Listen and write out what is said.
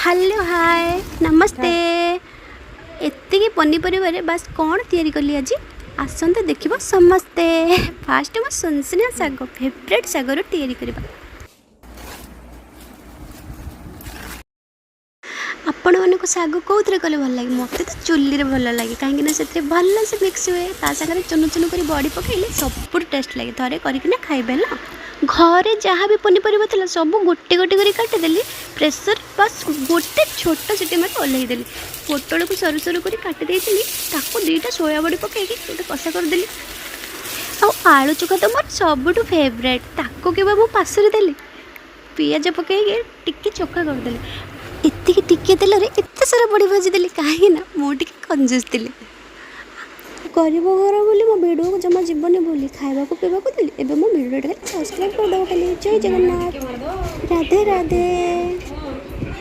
Hello hi नमस्ते। एतिकी पनीपरिबारे बास कौन तैयारी कली आज आसंते देखिबो समस्ते। फास्ट मो सुनसुनिया शाग फेवरेट शागर तैयारी करबा। आपण मानको शाग कोउथरे कले भल लागे मते तो चुल्ली रे भल लागे काहेकि से भल से मिक्स हुए ता सागर चुनु चुनु करी बड़ी पकइले सब टेस्ट लागे थरे करिकने खाइबे ना। घरे जहाँ भी पनीपरिया था सब गोटे गोटे कर काटिदेली प्रेसर बस गोटे छोट सीटी मारे ओल्लैदेली। पोटल को सरू सरू कर काटी दुईटा सोया बड़ी पकई गोटे कषा करदेली। आलू चोखा तो मोर सबुठ फेवरेट ताको केवल मु पासरी देली पियाज पकई टिके चोखा करदेली। एतिकी टिके तेल रे एते सारा बड़ी भाजीदेली कहीं मुझे कंजूस थी। गरीब घर बोली मो भिडियो को जमा जीवन बोली खावा को पीवा को देली एबे मो भिडियो सब्सक्राइब कर दो खाली। जय जगन्नाथ राधे राधे।